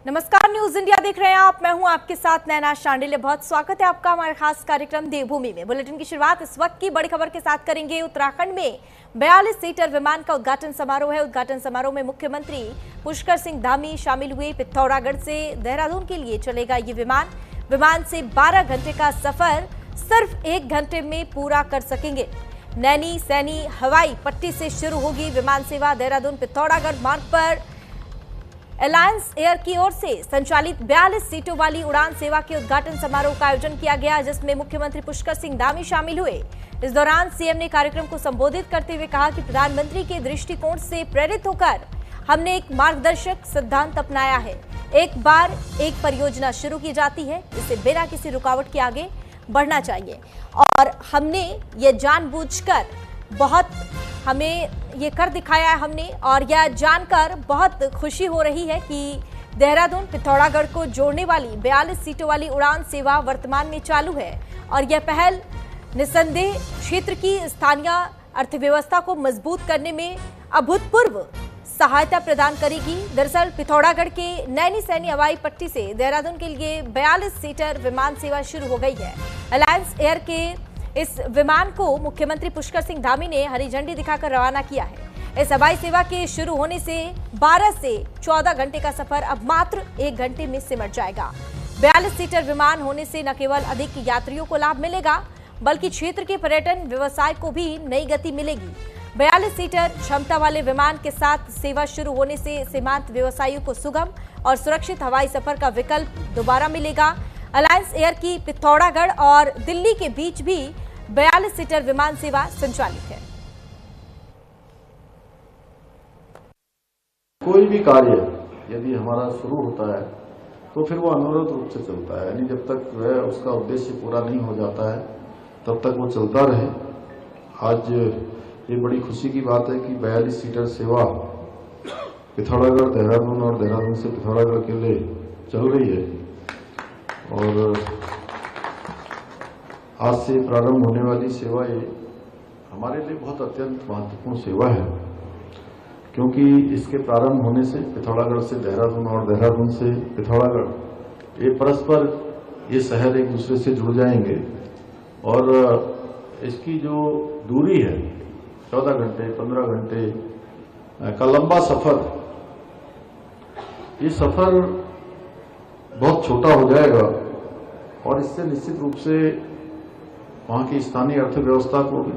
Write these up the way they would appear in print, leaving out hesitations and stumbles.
नमस्कार, news India देख रहे हैं आप। मैं हूं आपके साथ नैना शांडिल्य। बहुत स्वागत है आपका हमारे खास कार्यक्रम देवभूमि में। बुलेटिन की शुरुआत इस वक्त की बड़ी खबर के साथ करेंगे। उत्तराखंड में 42 सीटर विमान का उद्घाटन समारोह है। उद्घाटन समारोह में मुख्यमंत्री पुष्कर सिंह धामी शामिल हुए। पिथौरागढ़ से देहरादून के लिए चलेगा ये विमान से 12 घंटे का सफर सिर्फ 1 घंटे में पूरा कर सकेंगे। नैनी सैनी हवाई पट्टी से शुरू होगी विमान सेवा। देहरादून पिथौरागढ़ मार्ग पर अलायंस एयर की ओर से संचालित 42 सीटों वाली उड़ान सेवा के उद्घाटन समारोह का आयोजन किया गया, जिसमें मुख्यमंत्री पुष्कर सिंह धामी शामिल हुए। इस दौरान सीएम ने कार्यक्रम को संबोधित करते हुए कहा कि प्रधानमंत्री के दृष्टिकोण से प्रेरित होकर हमने एक मार्गदर्शक सिद्धांत अपनाया है। एक बार एक परियोजना शुरू की जाती है, इसे बिना किसी रुकावट के आगे बढ़ना चाहिए और हमने ये जानबूझकर हमें ये कर दिखाया है हमने, और यह जानकर बहुत खुशी हो रही है कि देहरादून पिथौरागढ़ को जोड़ने वाली 42 सीटों वाली उड़ान सेवा वर्तमान में चालू है और यह पहल निस्संदेह क्षेत्र की स्थानीय अर्थव्यवस्था को मजबूत करने में अभूतपूर्व सहायता प्रदान करेगी। दरअसल पिथौरागढ़ के नैनी सैनी हवाई पट्टी से देहरादून के लिए 42 सीटर विमान सेवा शुरू हो गई है। अलायंस एयर के इस विमान को मुख्यमंत्री पुष्कर सिंह धामी ने हरी झंडी दिखाकर रवाना किया है। इस हवाई सेवा के शुरू होने से 12 से 14 घंटे का सफर अब मात्र 1 घंटे में सिमट जाएगा। 42 सीटर विमान होने से न केवल अधिक यात्रियों को लाभ मिलेगा, बल्कि क्षेत्र के पर्यटन व्यवसाय को भी नई गति मिलेगी। 42 सीटर क्षमता वाले विमान के साथ सेवा शुरू होने से सीमांत व्यवसायियों को सुगम और सुरक्षित हवाई सफर का विकल्प दोबारा मिलेगा। अलायंस एयर की पिथौरागढ़ और दिल्ली के बीच भी 42 सीटर विमान सेवा संचालित है। कोई भी कार्य यदि हमारा शुरू होता है तो फिर वो अनवरत रूप से चलता है, यानी जब तक वह उसका उद्देश्य पूरा नहीं हो जाता है तब तक वो चलता रहे। आज ये बड़ी खुशी की बात है कि 42 सीटर सेवा पिथौरागढ़ देहरादून और देहरादून से पिथौरागढ़ के लिए चल रही है और आज से प्रारंभ होने वाली सेवा ये हमारे लिए बहुत अत्यंत महत्वपूर्ण सेवा है, क्योंकि इसके प्रारंभ होने से पिथौरागढ़ से देहरादून और देहरादून से पिथौरागढ़ ये परस्पर ये शहर एक दूसरे से जुड़ जाएंगे और इसकी जो दूरी है 14 घंटे 15 घंटे का लंबा सफर, ये सफर बहुत छोटा हो जाएगा और इससे निश्चित रूप से वहाँ की स्थानीय अर्थव्यवस्था को भी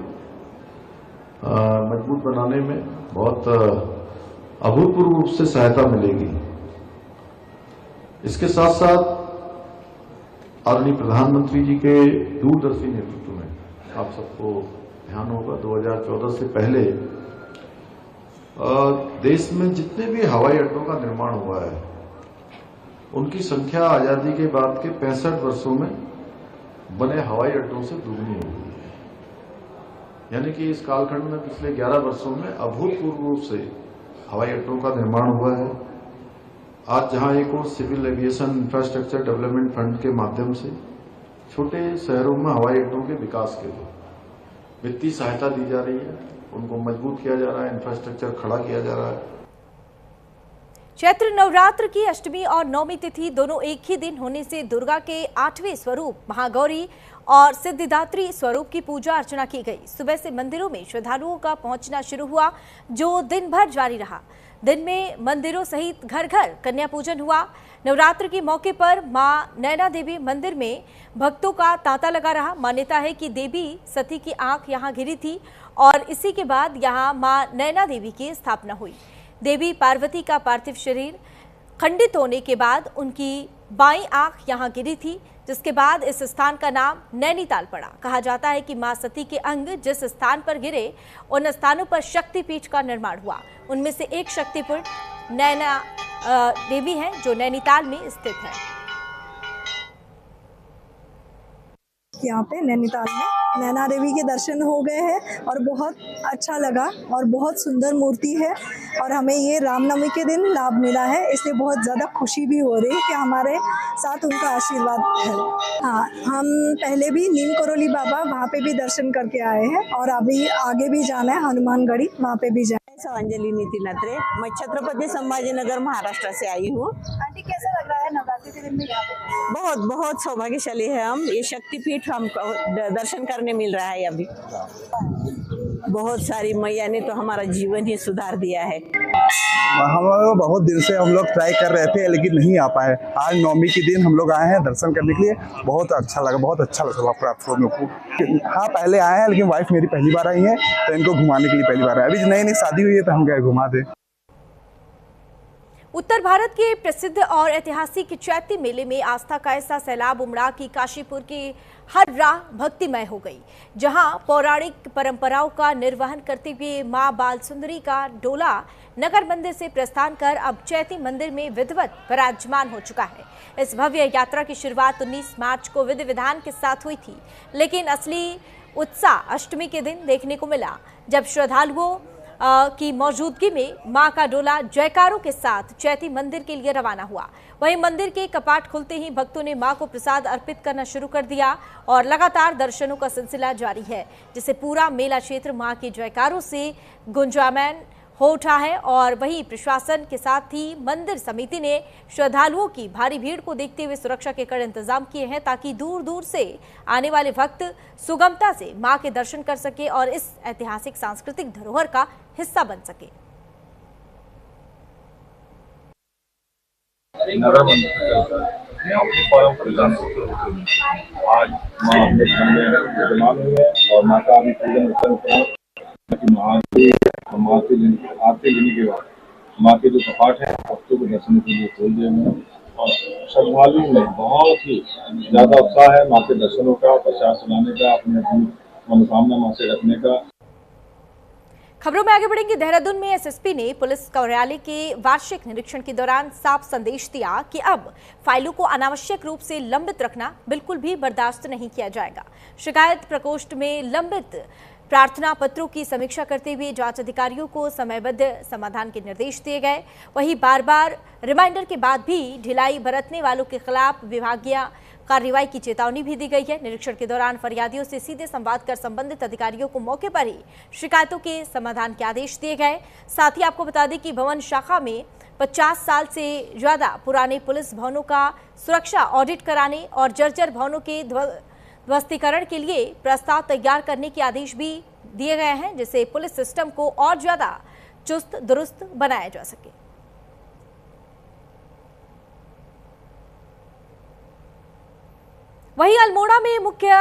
मजबूत बनाने में बहुत अभूतपूर्व रूप से सहायता मिलेगी। इसके साथ साथ आदरणीय प्रधानमंत्री जी के दूरदर्शी नेतृत्व में आप सबको ध्यान होगा 2014 से पहले देश में जितने भी हवाई अड्डों का निर्माण हुआ है उनकी संख्या आजादी के बाद के 65 वर्षों में बने हवाई अड्डों से दुगनी हो गई है। यानी कि इस कालखंड में पिछले 11 वर्षों में अभूतपूर्व रूप से हवाई अड्डों का निर्माण हुआ है। आज जहां एक और civil aviation infrastructure development fund के माध्यम से छोटे शहरों में हवाई अड्डों के विकास के लिए वित्तीय सहायता दी जा रही है, उनको मजबूत किया जा रहा है, इंफ्रास्ट्रक्चर खड़ा किया जा रहा है। चैत्र नवरात्र की अष्टमी और नवमी तिथि दोनों एक ही दिन होने से दुर्गा के 8वें स्वरूप महागौरी और सिद्धिदात्री स्वरूप की पूजा अर्चना की गई। सुबह से मंदिरों में श्रद्धालुओं का पहुंचना शुरू हुआ, जो दिन भर जारी रहा। दिन में मंदिरों सहित घर घर कन्या पूजन हुआ। नवरात्र के मौके पर मां नैना देवी मंदिर में भक्तों का तांता लगा रहा। मान्यता है कि देवी सती की आंख यहां गिरी थी और इसी के बाद यहां मां नैना देवी की स्थापना हुई। देवी पार्वती का पार्थिव शरीर खंडित होने के बाद उनकी बाईं आंख यहां गिरी थी, जिसके बाद इस स्थान का नाम नैनीताल पड़ा। कहा जाता है कि मां सती के अंग जिस स्थान पर गिरे उन स्थानों पर शक्तिपीठ का निर्माण हुआ। उनमें से एक शक्तिपीठ नैना देवी है, जो नैनीताल में स्थित है। यहाँ पे नैनीताल में नैना देवी के दर्शन हो गए हैं और बहुत अच्छा लगा और बहुत सुंदर मूर्ति है और हमें ये रामनवमी के दिन लाभ मिला है, इसलिए बहुत ज़्यादा खुशी भी हो रही है कि हमारे साथ उनका आशीर्वाद है। हाँ, हम पहले भी नीम करोली बाबा वहाँ पे भी दर्शन करके आए हैं और अभी आगे भी जाना है हनुमानगढ़ी, वहाँ पे भी जाना। अंजलि नितिन अत्रे, मैं छत्रपति संभाजीनगर महाराष्ट्र से आई हूँ। आंटी कैसा लग रहा है नवरात्रि के दिन में यहाँ पे? बहुत बहुत सौभाग्यशाली है हम, ये शक्तिपीठ हमको दर्शन करने मिल रहा है। अभी बहुत सारी मैया ने तो हमारा जीवन ही सुधार दिया है। हम लोग बहुत दिन से हम लोग ट्राई कर रहे थे लेकिन नहीं आ पाए। आज नवमी के दिन हम लोग आए हैं दर्शन करने के लिए, बहुत अच्छा लगा, बहुत अच्छा लगा प्लेटफॉर्म को। हाँ, पहले आए हैं लेकिन वाइफ मेरी पहली बार आई है तो इनको घुमाने के लिए पहली बार आए। अभी नई नई शादी हुई है तो हम गए घुमा दे। उत्तर भारत के प्रसिद्ध और ऐतिहासिक चैती मेले में आस्था का ऐसा सैलाब उमड़ा कि काशीपुर की हर राह भक्तिमय हो गई, जहां पौराणिक परंपराओं का निर्वहन करते हुए मां बाल सुंदरी का डोला नगर मंदिर से प्रस्थान कर अब चैती मंदिर में विधिवत विराजमान हो चुका है। इस भव्य यात्रा की शुरुआत 19 मार्च को विधि विधान के साथ हुई थी, लेकिन असली उत्साह अष्टमी के दिन देखने को मिला, जब श्रद्धालुओं की मौजूदगी में मां का डोला जयकारों के साथ चैती मंदिर के लिए रवाना हुआ। वहीं मंदिर के कपाट खुलते ही भक्तों ने मां को प्रसाद अर्पित करना शुरू कर दिया और लगातार दर्शनों का सिलसिला जारी है, जिससे पूरा मेला क्षेत्र मां के जयकारों से गुंजायमान हो उठा है। और वहीं प्रशासन के साथ ही मंदिर समिति ने श्रद्धालुओं की भारी भीड़ को देखते हुए सुरक्षा के कड़े इंतजाम किए हैं, ताकि दूर दूर से आने वाले भक्त सुगमता से मां के दर्शन कर सके और इस ऐतिहासिक सांस्कृतिक धरोहर का हिस्सा बन सके। आज मां विराजमान हुई है और मां का अभी पूजन आरती लेने के बाद मां के जो कपाट है भक्तों को दर्शन के लिए खोल दिए हैं और श्रद्धालुओं में बहुत ही ज्यादा उत्साह है मां के दर्शनों का, प्रसाद सुनाने का, अपनी मनोकामना मां से रखने का। खबरों में आगे बढ़ेंगे। देहरादून में एसएसपी ने पुलिस कार्यालय के वार्षिक निरीक्षण के दौरान साफ संदेश दिया कि अब फाइलों को अनावश्यक रूप से लंबित रखना बिल्कुल भी बर्दाश्त नहीं किया जाएगा। शिकायत प्रकोष्ठ में लंबित प्रार्थना पत्रों की समीक्षा करते हुए जांच अधिकारियों को समयबद्ध समाधान के निर्देश दिए गए। वहीं बार बार रिमाइंडर के बाद भी ढिलाई बरतने वालों के खिलाफ विभागीय कार्रवाई की चेतावनी भी दी गई है। निरीक्षण के दौरान फरियादियों से सीधे संवाद कर संबंधित अधिकारियों को मौके पर ही शिकायतों के समाधान के आदेश दिए गए। साथ ही आपको बता दें कि भवन शाखा में 50 साल से ज्यादा पुराने पुलिस भवनों का सुरक्षा ऑडिट कराने और जर्जर भवनों के ध्वस्तीकरण के लिए प्रस्ताव तैयार करने के आदेश भी दिए गए हैं, जिससे पुलिस सिस्टम को और ज्यादा चुस्त दुरुस्त बनाया जा सके। वहीं अल्मोड़ा में मुख्य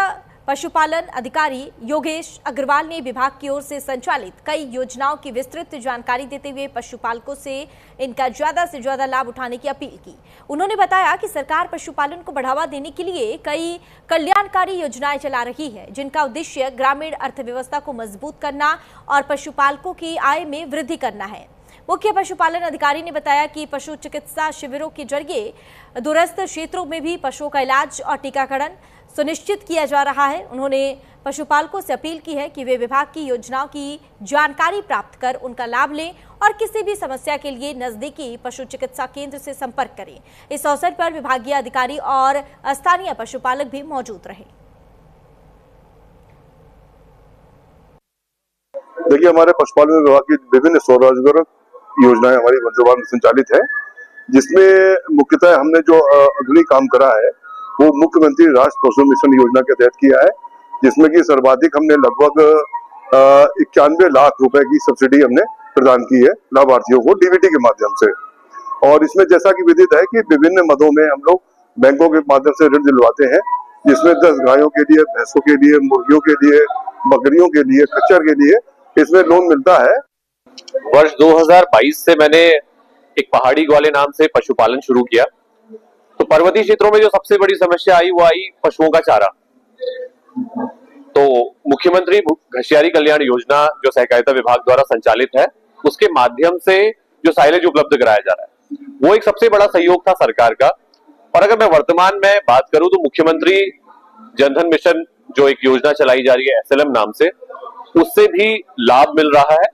पशुपालन अधिकारी योगेश अग्रवाल ने विभाग की ओर से संचालित कई योजनाओं की विस्तृत जानकारी देते हुए पशुपालकों से इनका ज्यादा से ज्यादा लाभ उठाने की अपील की। उन्होंने बताया कि सरकार पशुपालन को बढ़ावा देने के लिए कई कल्याणकारी योजनाएं चला रही है, जिनका उद्देश्य ग्रामीण अर्थव्यवस्था को मजबूत करना और पशुपालकों की आय में वृद्धि करना है। मुख्य पशुपालन अधिकारी ने बताया कि पशु चिकित्सा शिविरों के जरिए दूरस्थ क्षेत्रों में भी पशुओं का इलाज और टीकाकरण सुनिश्चित किया जा रहा है। उन्होंने पशुपालकों से अपील की है कि वे विभाग की योजनाओं की जानकारी प्राप्त कर उनका लाभ लें और किसी भी समस्या के लिए नजदीकी पशु चिकित्सा केंद्र से संपर्क करें। इस अवसर पर विभागीय अधिकारी और स्थानीय पशुपालक भी मौजूद रहे। देखिए, हमारे पशुपालन विभाग की विभिन्न स्वरोजगार योजनाएं हमारी वर्तमान में संचालित है, जिसमें मुख्यतः हमने जो अग्रणी काम करा है वो मुख्यमंत्री राष्ट्रीय पशु मिशन योजना के तहत किया है, जिसमें कि सर्वाधिक हमने लगभग 91 लाख रुपए की सब्सिडी हमने प्रदान की है लाभार्थियों को डीबीटी के माध्यम से। और इसमें जैसा कि विदित है कि विभिन्न मदों में हम लोग बैंकों के माध्यम से ऋण दिलवाते हैं, जिसमें 10 गायों के लिए, भैंसों के लिए, मुर्गियों के लिए, बकरियों के लिए, खच्चर के लिए इसमें लोन मिलता है। वर्ष 2022 से मैंने एक पहाड़ी ग्वाले नाम से पशुपालन शुरू किया। तो पर्वतीय क्षेत्रों में जो सबसे बड़ी समस्या आई वो आई पशुओं का चारा। तो मुख्यमंत्री घसियारी कल्याण योजना जो सहकारिता विभाग द्वारा संचालित है, उसके माध्यम से जो साइलेज उपलब्ध कराया जा रहा है वो एक सबसे बड़ा सहयोग था सरकार का। और अगर मैं वर्तमान में बात करूं तो मुख्यमंत्री जनधन मिशन जो एक योजना चलाई जा रही है SLM नाम से, उससे भी लाभ मिल रहा है।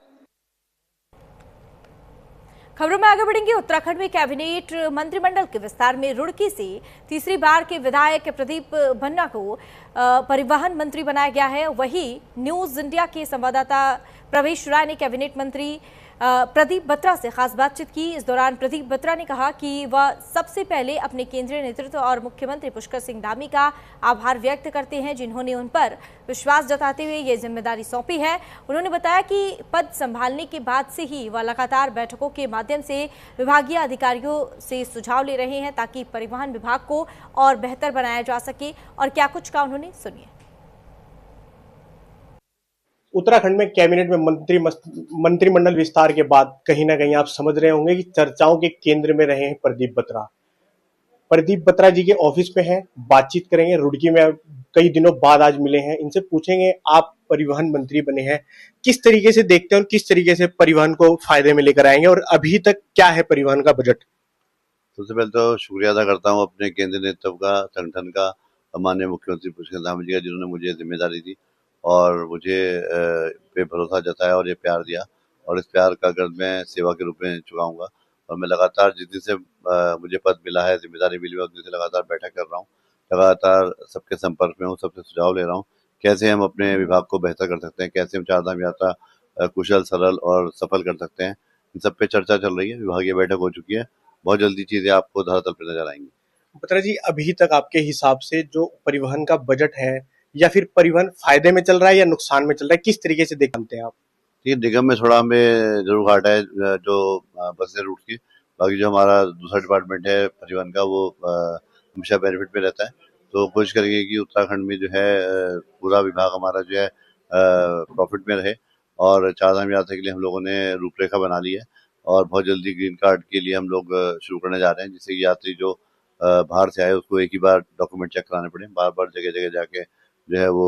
खबरों में आगे बढ़ेंगे। उत्तराखंड में कैबिनेट मंत्रिमंडल के विस्तार में रुड़की से तीसरी बार के विधायक प्रदीप बन्ना को परिवहन मंत्री बनाया गया है। वहीं न्यूज इंडिया के संवाददाता प्रवेश राय ने कैबिनेट मंत्री प्रदीप बत्रा से खास बातचीत की। इस दौरान प्रदीप बत्रा ने कहा कि वह सबसे पहले अपने केंद्रीय नेतृत्व और मुख्यमंत्री पुष्कर सिंह धामी का आभार व्यक्त करते हैं, जिन्होंने उन पर विश्वास जताते हुए ये जिम्मेदारी सौंपी है। उन्होंने बताया कि पद संभालने के बाद से ही वह लगातार बैठकों के माध्यम से विभागीय अधिकारियों से सुझाव ले रहे हैं ताकि परिवहन विभाग को और बेहतर बनाया जा सके। और क्या कुछ कहा उन्होंने, सुनिए। उत्तराखंड में कैबिनेट में मंत्रिमंडल विस्तार के बाद कहीं ना कहीं आप समझ रहे होंगे कि चर्चाओं के केंद्र में रहे हैं प्रदीप बत्रा। प्रदीप बत्रा जी के ऑफिस पे हैं, बातचीत करेंगे। रुड़की में कई दिनों बाद आज मिले हैं, इनसे पूछेंगे आप परिवहन मंत्री बने हैं, किस तरीके से देखते हैं और किस तरीके से परिवहन को फायदे में लेकर आएंगे, और अभी तक क्या है परिवहन का बजट। सबसे पहले तो शुक्रिया अदा करता हूँ अपने केंद्रीय नेतृत्व का, संगठन का, माननीय मुख्यमंत्री पुष्कर सिंह धामी जी का, जिन्होंने मुझे जिम्मेदारी दी और मुझे पे भरोसा जताया और ये प्यार दिया, और इस प्यार का कर्ज मैं सेवा के रूप में चुकाऊंगा। और मैं लगातार जिस दिन से मुझे पद मिला है, जिम्मेदारी मिली है, उस दिन से लगातार बैठक कर रहा हूँ, लगातार सबके संपर्क में हूँ, सबसे सुझाव ले रहा हूँ कैसे हम अपने विभाग को बेहतर कर सकते हैं, कैसे हम चारधाम यात्रा कुशल, सरल और सफल कर सकते हैं। इन सब पे चर्चा चल रही है, विभागीय बैठक हो चुकी है, बहुत जल्दी चीजें आपको धरातल पर नजर आएंगी। बत्रा जी, अभी तक आपके हिसाब से जो परिवहन का बजट है, या फिर परिवहन फायदे में चल रहा है या नुकसान में चल रहा है, किस तरीके से देखते हैं आप। ये निगम में थोड़ा हमें जरूर घाटा है जो बसें रूट की, बाकी जो हमारा दूसरा डिपार्टमेंट है परिवहन का, वो हमेशा बेनिफिट में रहता है। तो कोशिश करेंगे कि उत्तराखंड में जो है पूरा विभाग हमारा जो है प्रॉफिट में रहे। और चारधाम यात्रा के लिए हम लोगों ने रूपरेखा बना ली है और बहुत जल्दी ग्रीन कार्ड के लिए हम लोग शुरू करने जा रहे हैं, जिससे यात्री जो बाहर से आए उसको एक ही बार डॉक्यूमेंट चेक कराने पड़े, बार बार जगह जगह जाके जो है वो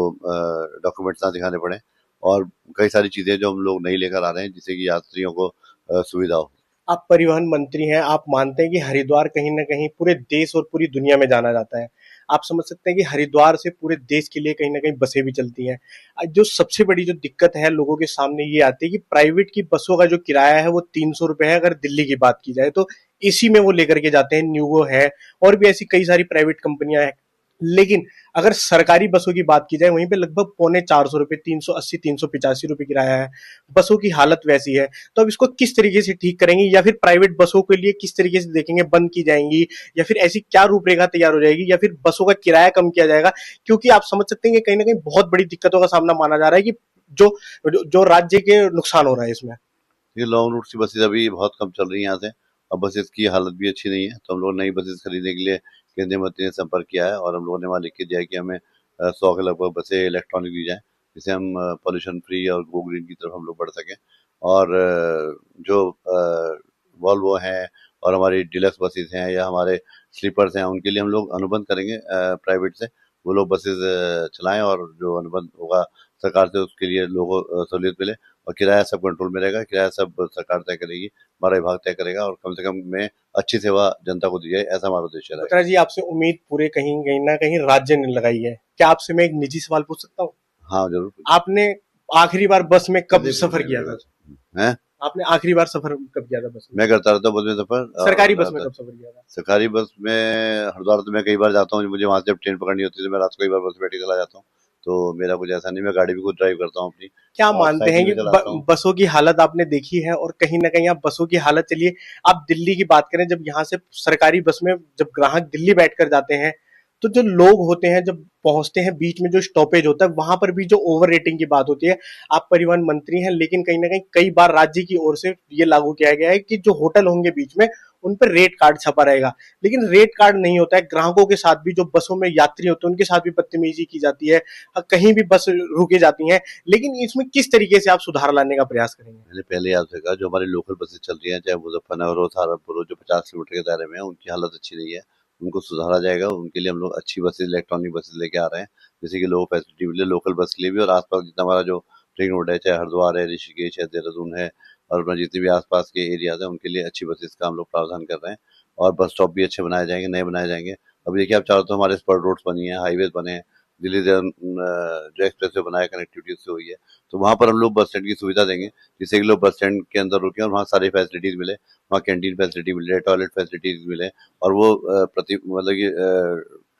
डॉक्यूमेंट्स ना दिखाने पड़े, और कई सारी चीजें जो हम लोग नहीं लेकर आ रहे हैं जिससे कि यात्रियों को सुविधा हो। आप परिवहन मंत्री हैं, आप मानते हैं कि हरिद्वार कहीं ना कहीं पूरे देश और पूरी दुनिया में जाना जाता है। आप समझ सकते हैं कि हरिद्वार से पूरे देश के लिए कहीं ना कहीं बसें भी चलती हैं। जो सबसे बड़ी जो दिक्कत है लोगों के सामने ये आती है कि प्राइवेट की बसों का जो किराया है वो 300 रुपए है। अगर दिल्ली की बात की जाए तो इसी में वो लेकर के जाते हैं, न्यूगो है और भी ऐसी कई सारी प्राइवेट कंपनियां हैं। लेकिन अगर सरकारी बसों की बात की जाए वहीं पे लगभग 450 रुपए, 380-385 रुपए किराया है। बसों की हालत वैसी है, तो अब इसको किस तरीके से ठीक करेंगे, या फिर प्राइवेट बसों के लिए किस तरीके से देखेंगे, बंद की जाएंगी, या फिर ऐसी क्या रूपरेखा तैयार हो जाएगी, या फिर बसों का किराया कम किया जाएगा। क्योंकि आप समझ सकते हैं कि कहीं ना कहीं बहुत बड़ी दिक्कतों का सामना माना जा रहा है कि जो राज्य के नुकसान हो रहा है इसमें। ये लॉन्ग रूट की बसेज अभी बहुत कम चल रही है यहाँ से, और बसेस की हालत भी अच्छी नहीं है, तो हम लोग नई बसेस खरीदने के लिए केंद्रीय मंत्री ने संपर्क किया है और हम लोगों ने वहाँ लिख के दिया है कि हमें 100 के लगभग बसें इलेक्ट्रॉनिक दी जाए, जिससे हम पॉल्यूशन फ्री और गो ग्रीन की तरफ हम लोग बढ़ सकें। और जो वॉल्वो हैं और हमारी डिलक्स बसेस हैं या हमारे स्लीपर्स हैं, उनके लिए हम लोग अनुबंध करेंगे प्राइवेट से, वो लोग बसेस चलाएं, और जो अनुबंध होगा सरकार से उसके लिए लोगों को सहूलियत मिले, और किराया सब कंट्रोल में रहेगा, किराया सब सरकार तय करेगी, हमारा विभाग तय करेगा, और कम से कम में अच्छी सेवा जनता को दी जाए, ऐसा हमारा उद्देश्य है। बत्रा जी, आपसे उम्मीद पूरे कहीं ना कहीं राज्य ने लगाई है, क्या आपसे मैं एक निजी सवाल पूछ सकता हूँ? हाँ जरूर। आपने आखिरी बार बस में कब सफर किया था? हैं? आपने आखिरी बार सफर कब किया था बस में? मैं करता रहता हूँ बस में सफर। सरकारी बस में कब सफर किया था? सरकारी बस में हरिद्वार तो मैं कई बार जाता हूँ, मुझे वहां से ट्रेन पकड़नी होती है तो मैं रात को कई बार बस बैठ के चला जाता हूँ, तो मेरा कुछ ऐसा नहीं, मैं गाड़ी भी खुद ड्राइव करता हूँ अपनी। क्या मानते हैं कि बसों की हालत आपने देखी है, और कहीं ना कहीं आप बसों की हालत, चलिए आप दिल्ली की बात करें, जब यहाँ से सरकारी बस में जब ग्राहक दिल्ली बैठकर जाते हैं तो जो लोग होते हैं जब पहुंचते हैं बीच में जो स्टॉपेज होता है वहां पर भी जो ओवर रेटिंग की बात होती है। आप परिवहन मंत्री हैं, लेकिन कहीं ना कहीं कई बार राज्य की ओर से ये लागू किया गया है कि जो होटल होंगे बीच में उन पर रेट कार्ड छपा रहेगा, लेकिन रेट कार्ड नहीं होता है। ग्राहकों के साथ भी, जो बसों में यात्री होते हैं उनके साथ भी बदतमीजी की जाती है, कहीं भी बस रुके जाती है। लेकिन इसमें किस तरीके से आप सुधार लाने का प्रयास करेंगे? मैंने पहले आपसे कहा, जो हमारी लोकल बसेस चल रही हैं, चाहे मुजफ्फरनगर हो, सहारनपुर हो, जो 50 किलोमीटर के दायरे में है, उनकी हालत अच्छी नहीं है, उनको सुधारा जाएगा। उनके लिए हम लोग अच्छी बसेस, इलेक्ट्रॉनिक बसेस लेके आ रहे हैं, जैसे कि लोगों को फैसिलिटी मिले लोकल बस के लिए भी, और आसपास जितना हमारा जो रिंग रोड है, चाहे हरिद्वार है, ऋषिकेश है, देहरादून है, और अपना जितने भी आसपास के एरियाज है, उनके लिए अच्छी बसेस का हम लोग प्रावधान कर रहे हैं। और बस स्टॉप भी अच्छे बनाए जाएंगे, नए बनाए जाएंगे। अभी देखिए आप चारों तो हमारे स्पॉट रोड्स बनी है, हाईवेज बने हैं, दिल्ली जो एक्सप्रेस वे बनाया कनेक्टिविटी उससे हुई है, तो वहाँ पर हम लोग बस स्टैंड की सुविधा देंगे, जिससे कि लोग बस स्टैंड के अंदर रुके और वहाँ सारी फैसिलिटीज मिले, वहाँ कैंटीन फैसिलिटी मिले, टॉयलेट फैसिलिटीज मिले, और वो मतलब कि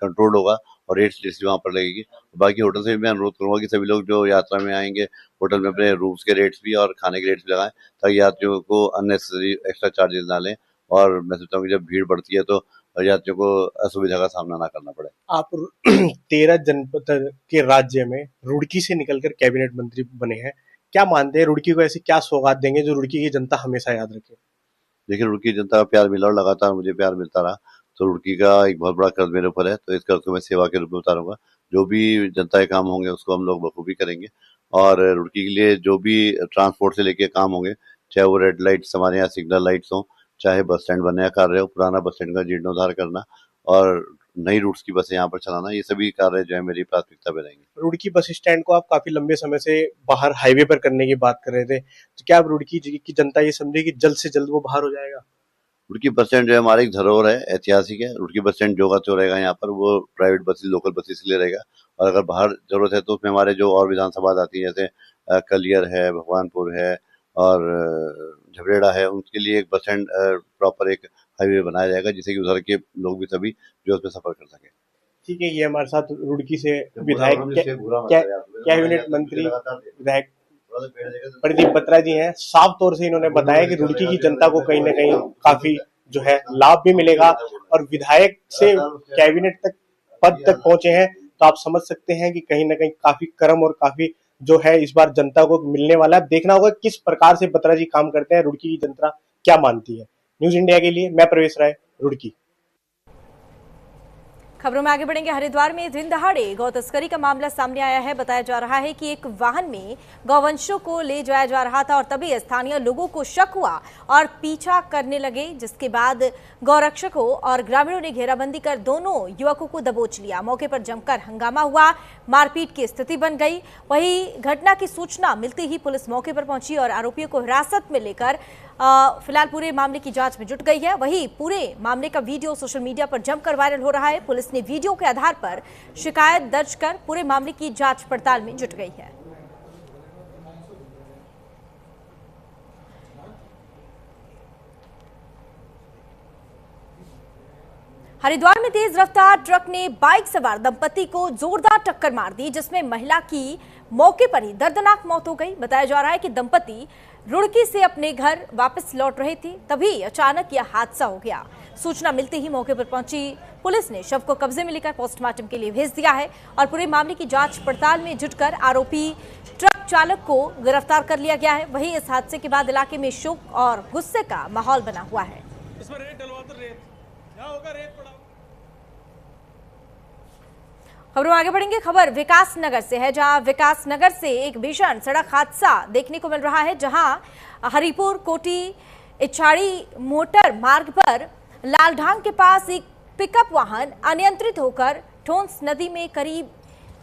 कंट्रोल होगा और रेट्स लिस्ट वहाँ पर लगेगी। बाकी होटल से भी मैं अनुरोध करूंगा कि सभी लोग जो यात्रा में आएंगे होटल में अपने रूम्स के रेट्स भी और खाने के रेट्स भी लगाएं, ताकि यात्रियों को अननेसेसरी एक्स्ट्रा चार्जेस ना लें। और मैं सोचता हूँ कि जब भीड़ बढ़ती है तो यात्रियों को असुविधा का सामना ना करना पड़े। आप 13 जनपद के राज्य में रुड़की से निकलकर कैबिनेट मंत्री बने हैं, क्या मानते हैं रुड़की को ऐसी क्या सौगात देंगे जो रुड़की की जनता हमेशा याद रखे? देखिए, रुड़की जनता का प्यार मिला और लगातार मुझे प्यार मिलता रहा, तो रुड़की का एक बहुत बड़ा कर्ज मेरे ऊपर है, तो इस कर्ज को मैं सेवा के रूप में उतारूंगा। जो भी जनता के काम होंगे उसको हम लोग बखूबी करेंगे, और रुड़की के लिए जो भी ट्रांसपोर्ट से लेके काम होंगे, चाहे वो रेड लाइट्स हमारे यहाँ सिग्नल लाइट्स हों, चाहे बस स्टैंड बनने का कार्य हो, पुराना बस स्टैंड का जीर्णोद्धार करना और नई रूट्स की बसें यहाँ पर चलाना, ये सभी कार्य जो है मेरी प्राथमिकता में रहेंगे। रुड़की बस स्टैंड को आप काफी लंबे समय से बाहर हाईवे पर करने की बात कर रहे थे, तो क्या आप रुड़की की जनता ये समझे कि जल्द से जल्द वो बाहर हो जाएगा? रुड़की बस स्टैंड जो है हमारा एक धरोहर है, ऐतिहासिक है। रुड़की बस स्टैंड जो रहेगा यहाँ पर वो प्राइवेट बसेस, लोकल बसेस के लिए रहेगा, और अगर बाहर जरूरत है तो उसमें हमारे जो और विधानसभा आती है, जैसे कलियर है, भगवानपुर है और झबरेड़ा है, उनके लिए एक बस स्टैंड प्रॉपर एक हाईवे बनाया जाएगा, जिससे कि उधर के लोग भी सभी जो उसमें सफर कर सके। ठीक है, ये हमारे साथ रुड़की से विधायक कैबिनेट मंत्री विधायक प्रदीप बत्रा जी हैं। साफ तौर से इन्होंने बताया कि रुड़की की जनता को कहीं ना कहीं काफी जो है लाभ भी मिलेगा, और विधायक से कैबिनेट तक पद तक पहुंचे हैं, तो आप समझ सकते हैं कि कहीं ना कहीं काफी कर्म और काफी जो है इस बार जनता को मिलने वाला है। देखना होगा किस प्रकार से बत्रा जी काम करते हैं, रुड़की की जनता क्या मानती है। न्यूज इंडिया के लिए मैं प्रवेश राय, रुड़की। खबरों में आगे बढ़ेंगे। हरिद्वार में दिन दहाड़े गौ तस्करी का मामला सामने आया है। बताया जा रहा है कि एक वाहन में गौवंशों को ले जाया जा रहा था और तभी स्थानीय लोगों को शक हुआ और पीछा करने लगे, जिसके बाद गौरक्षकों और ग्रामीणों ने घेराबंदी कर दोनों युवकों को दबोच लिया। मौके पर जमकर हंगामा हुआ, मारपीट की स्थिति बन गई। वहीं घटना की सूचना मिलते ही पुलिस मौके पर पहुंची और आरोपियों को हिरासत में लेकर फिलहाल पूरे मामले की जांच में जुट गई है। वहीं पूरे मामले का वीडियो सोशल मीडिया पर जमकर वायरल हो रहा है। पुलिस ने वीडियो के आधार पर शिकायत दर्ज कर पूरे मामले की जांच पड़ताल में जुट गई है। हरिद्वार में तेज रफ्तार ट्रक ने बाइक सवार दंपति को जोरदार टक्कर मार दी, जिसमें महिला की मौके पर ही दर्दनाक मौत हो गई। बताया जा रहा है कि दंपति रुड़की से अपने घर वापस लौट रहे थे, तभी अचानक यह हादसा हो गया। सूचना मिलते ही मौके पर पहुंची पुलिस ने शव को कब्जे में लेकर पोस्टमार्टम के लिए भेज दिया है और पूरे मामले की जांच पड़ताल में जुटकर आरोपी ट्रक चालक को गिरफ्तार कर लिया गया है। वहीं इस हादसे के बाद इलाके में शोक और गुस्से का माहौल बना हुआ है। इसमें रेत डलवा दो, रेत क्या होगा, रेत पड़ा। खबरों आगे बढ़ेंगे। खबर विकास नगर से है, जहां विकास नगर से एक भीषण सड़क हादसा देखने को मिल रहा है, जहां हरिपुर कोटी इच्छाड़ी मोटर मार्ग पर लालढांग के पास एक पिकअप वाहन अनियंत्रित होकर ठोंस नदी में करीब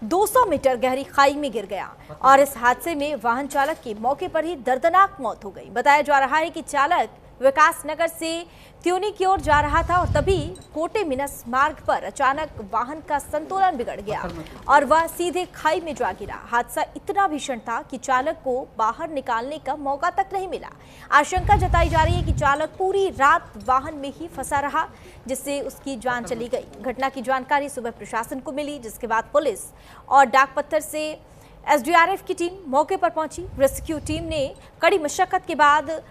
200 मीटर गहरी खाई में गिर गया और इस हादसे में वाहन चालक की मौके पर ही दर्दनाक मौत हो गई। बताया जा रहा है कि चालक विकास नगर से त्यूनी की ओर जा रहा था और तभी कोटे मिनस मार्ग पर अचानक वाहन का संतुलन बिगड़ गया और वह सीधे खाई में जा गिरा। हादसा इतना भीषण था कि चालक को बाहर निकालने का मौका तक नहीं मिला। आशंका जताई जा रही है कि चालक पूरी रात वाहन में ही फंसा रहा, जिससे उसकी जान चली गई। घटना की जानकारी सुबह प्रशासन को मिली, जिसके बाद पुलिस और डाक पत्थर से एसडीआरएफ की टीम मौके पर पहुंची। रेस्क्यू टीम ने कड़ी मशक्कत के बाद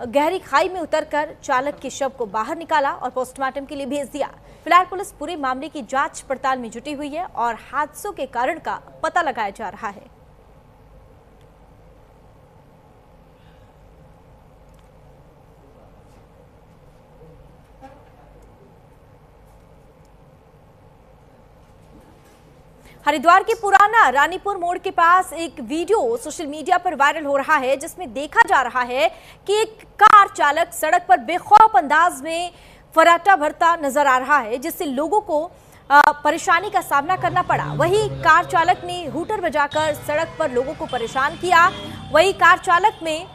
गहरी खाई में उतरकर चालक के शव को बाहर निकाला और पोस्टमार्टम के लिए भेज दिया। फिलहाल पुलिस पूरे मामले की जांच पड़ताल में जुटी हुई है और हादसों के कारण का पता लगाया जा रहा है। हरिद्वार के पुराना रानीपुर मोड़ के पास एक वीडियो सोशल मीडिया पर वायरल हो रहा है, जिसमें देखा जा रहा है कि एक कार चालक सड़क पर बेखौफ अंदाज में फराटा भरता नजर आ रहा है, जिससे लोगों को परेशानी का सामना करना पड़ा। वहीं कार चालक ने हूटर बजाकर सड़क पर लोगों को परेशान किया। वहीं कार चालक में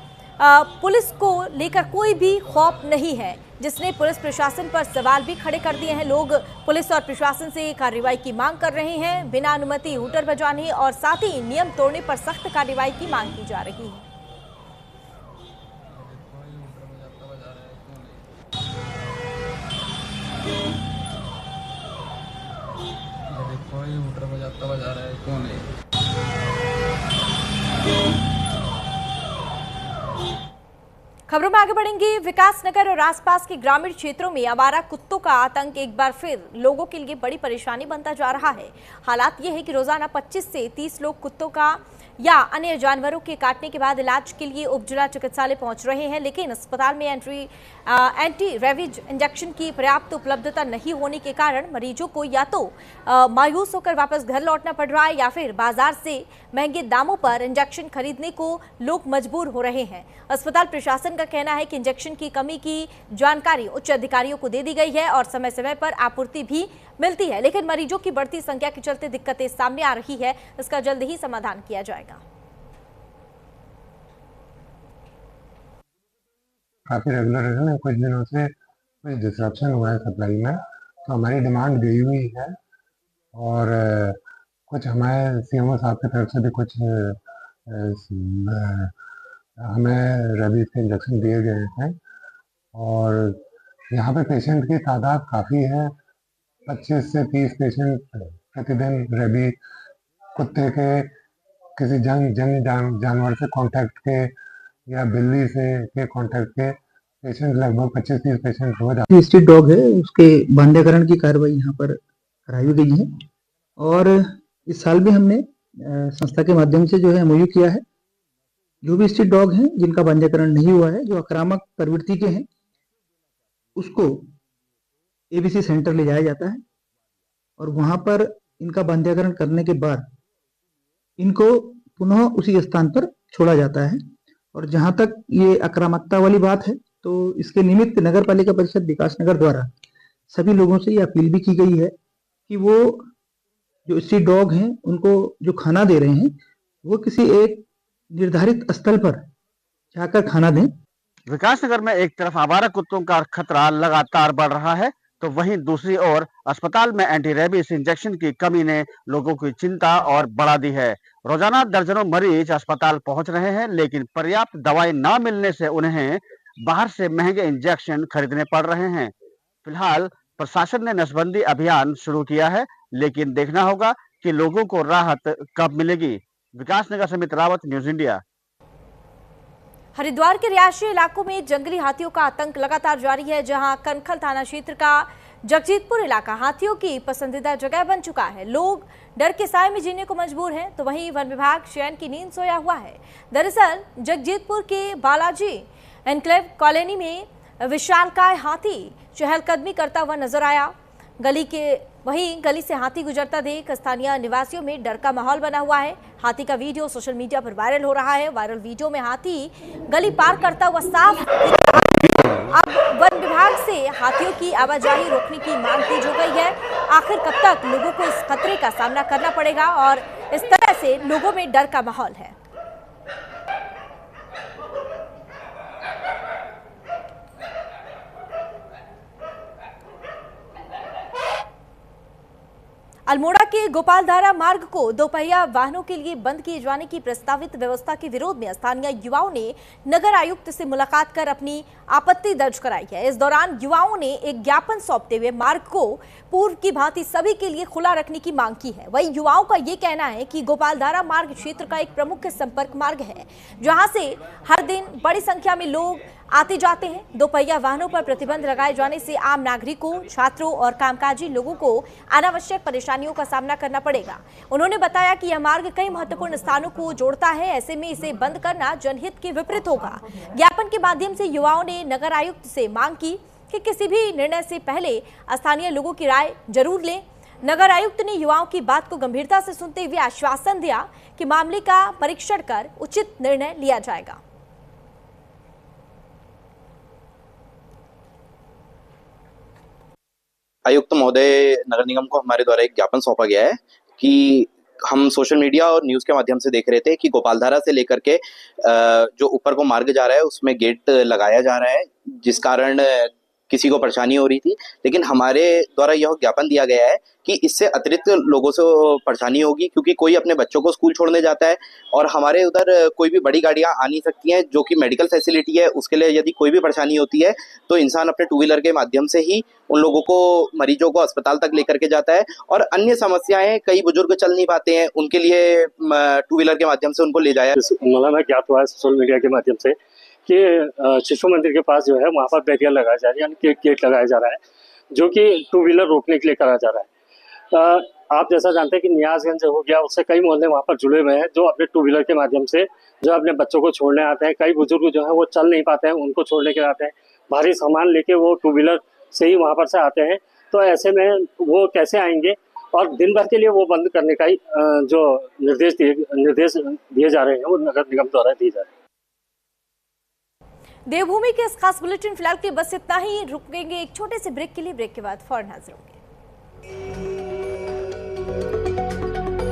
पुलिस को लेकर कोई भी खौफ नहीं है, जिसने पुलिस प्रशासन पर सवाल भी खड़े कर दिए हैं। लोग पुलिस और प्रशासन से कार्रवाई की मांग कर रहे हैं। बिना अनुमति हूटर बजाने और साथ ही नियम तोड़ने पर सख्त कार्रवाई की मांग की जा रही है। बजा रहा है कौन है? खबरों में आगे बढ़ेंगे। विकासनगर और आसपास के ग्रामीण क्षेत्रों में आवारा कुत्तों का आतंक एक बार फिर लोगों के लिए बड़ी परेशानी बनता जा रहा है। हालात ये है कि रोजाना 25 से 30 लोग कुत्तों का या अन्य जानवरों के काटने के बाद इलाज के लिए उप जिला चिकित्सालय पहुंच रहे हैं, लेकिन अस्पताल में एंटी रेबीज इंजेक्शन की पर्याप्त उपलब्धता नहीं होने के कारण मरीजों को या तो मायूस होकर वापस घर लौटना पड़ रहा है या फिर बाजार से महंगे दामों पर इंजेक्शन खरीदने को लोग मजबूर हो रहे हैं। अस्पताल प्रशासन का कहना है कि इंजेक्शन की कमी की जानकारी उच्च अधिकारियों को दे दी गई है और समय समय पर आपूर्ति भी मिलती है, लेकिन मरीजों की बढ़ती संख्या के चलते दिक्कतें सामने आ रही है। इसका जल्द ही समाधान किया जाएगा। काफ़ी रेगुलर है, कुछ दिनों से कुछ डिसरप्शन हुआ है सप्लाई में, तो हमारी डिमांड गई हुई है और कुछ हमारे सीएमओ साहब की तरफ से भी कुछ हमें रेबीज के इंजेक्शन दिए गए हैं और यहाँ पे पेशेंट की तादाद काफ़ी है। 25 से 30 पेशेंट प्रतिदिन रेबी कुत्ते के किसी जानवर से कांटेक्ट के या बिल्ली से के कांटेक्ट के पेशेंट लगभग 25-30 पेशेंट हो जाते हैं। स्ट्रीट डॉग है, उसके बांध्यकरण की कार्रवाई यहाँ पर कराई गई है और इस साल भी हमने संस्था के माध्यम से जो है एमओयू किया है। जो भी स्ट्रीट डॉग हैं जिनका बांध्यकरण नहीं हुआ है, जो आक्रामक प्रवृत्ति के हैं, उसको एबीसी सेंटर ले जाया जाता है और वहां पर इनका बांध्यकरण करने के बाद इनको पुनः उसी स्थान पर छोड़ा जाता है। और जहां तक ये आक्रामकता वाली बात है, तो इसके निमित्त नगर पालिका परिषद विकासनगर द्वारा सभी लोगों से ये अपील भी की गई है कि वो जो स्ट्रीट डॉग हैं उनको जो खाना दे रहे हैं वो किसी एक निर्धारित स्थल पर जाकर खाना दें। विकासनगर में एक तरफ आवारा कुत्तों का खतरा लगातार बढ़ रहा है, तो वहीं दूसरी ओर अस्पताल में एंटी रेबीज इंजेक्शन की कमी ने लोगों की चिंता और बढ़ा दी है। रोजाना दर्जनों मरीज अस्पताल पहुंच रहे हैं, लेकिन पर्याप्त दवाई न मिलने से उन्हें बाहर से महंगे इंजेक्शन खरीदने पड़ रहे हैं। फिलहाल प्रशासन ने नसबंदी अभियान शुरू किया है, लेकिन देखना होगा कि लोगों को राहत कब मिलेगी। विकासनगर से अमित रावत, न्यूज इंडिया। हरिद्वार के रिहायशी इलाकों में जंगली हाथियों का आतंक लगातार जारी है, जहां कनखल थाना क्षेत्र का जगजीतपुर इलाका हाथियों की पसंदीदा जगह बन चुका है। लोग डर के साए में जीने को मजबूर हैं, तो वहीं वन विभाग चैन की नींद सोया हुआ है। दरअसल जगजीतपुर के बालाजी एनक्लेव कॉलोनी में विशालकाय हाथी चहलकदमी करता हुआ नजर आया। गली से हाथी गुजरता देख स्थानीय निवासियों में डर का माहौल बना हुआ है। हाथी का वीडियो सोशल मीडिया पर वायरल हो रहा है। वायरल वीडियो में हाथी गली पार करता हुआ साफ दिख रहा है। अब वन विभाग से हाथियों की आवाजाही रोकने की मांग तेज हो गई है। आखिर कब तक लोगों को इस खतरे का सामना करना पड़ेगा और इस तरह से लोगों में डर का माहौल है। अल्मोड़ा के गोपालधारा मार्ग को दोपहिया वाहनों के लिए बंद किए जाने की प्रस्तावित व्यवस्था के विरोध में स्थानीय युवाओं ने नगर आयुक्त से मुलाकात कर अपनी आपत्ति दर्ज कराई है। इस दौरान युवाओं ने एक ज्ञापन सौंपते हुए मार्ग को पूर्व की भांति सभी के लिए खुला रखने की मांग की है। वहीं युवाओं का ये कहना है कि गोपालधारा मार्ग क्षेत्र का एक प्रमुख संपर्क मार्ग है, जहां से हर दिन बड़ी संख्या में लोग आते जाते हैं। दोपहिया वाहनों पर प्रतिबंध लगाए जाने से आम नागरिकों, छात्रों और कामकाजी लोगों को अनावश्यक परेशानियों का सामना करना पड़ेगा। उन्होंने बताया कि यह मार्ग कई महत्वपूर्ण स्थानों को जोड़ता है, ऐसे में इसे बंद करना जनहित के विपरीत होगा। ज्ञापन के माध्यम से युवाओं ने नगर आयुक्त से मांग की कि किसी भी निर्णय से पहले स्थानीय लोगों की राय जरूर लें। नगर आयुक्त ने युवाओं की बात को गंभीरता से सुनते हुए आश्वासन दिया कि मामले का परीक्षण कर उचित निर्णय लिया जाएगा। आयुक्त महोदय, नगर निगम को हमारे द्वारा एक ज्ञापन सौंपा गया है कि हम सोशल मीडिया और न्यूज़ के माध्यम से देख रहे थे कि गोपालधारा से लेकर के जो ऊपर को मार्ग जा रहा है उसमें गेट लगाया जा रहा है, जिस कारण किसी को परेशानी हो रही थी। लेकिन हमारे द्वारा यह ज्ञापन दिया गया है कि इससे अतिरिक्त लोगों से परेशानी होगी, क्योंकि कोई अपने बच्चों को स्कूल छोड़ने जाता है और हमारे उधर कोई भी बड़ी गाड़ियां आ नहीं सकती हैं, जो कि मेडिकल फैसिलिटी है। उसके लिए यदि कोई भी परेशानी होती है तो इंसान अपने टू व्हीलर के माध्यम से ही उन लोगों को, मरीजों को अस्पताल तक लेकर के जाता है। और अन्य समस्याएं, कई बुजुर्ग चल नहीं पाते हैं, उनके लिए टू व्हीलर के माध्यम से उनको ले जाया। मौलाना ज्ञात हुआ है सोशल मीडिया के माध्यम से कि शिशु मंदिर के पास जो है वहाँ पर बैरियर लगाया जा रहा है, यानी गेट लगाया जा रहा है, जो कि टू व्हीलर रोकने के लिए करा जा रहा है। आप जैसा जानते हैं कि नियाजगंज हो गया, उससे कई मोहल्ले वहाँ पर जुड़े हुए हैं, जो अपने टू व्हीलर के माध्यम से जो अपने बच्चों को छोड़ने आते हैं। कई बुजुर्ग जो है वो चल नहीं पाते हैं, उनको छोड़ने के आते हैं, भारी सामान लेके वो टू व्हीलर से ही वहाँ पर से आते हैं। तो ऐसे में वो कैसे आएंगे, और दिन भर के लिए वो बंद करने का ही जो निर्देश दिए जा रहे हैं वो नगर निगम द्वारा दिए जा रहे हैं। देवभूमि के इस खास बुलेटिन फिलहाल के बस इतना ही। रुकेंगे एक छोटे से ब्रेक के लिए, ब्रेक के बाद फौरन हाजिर होंगे।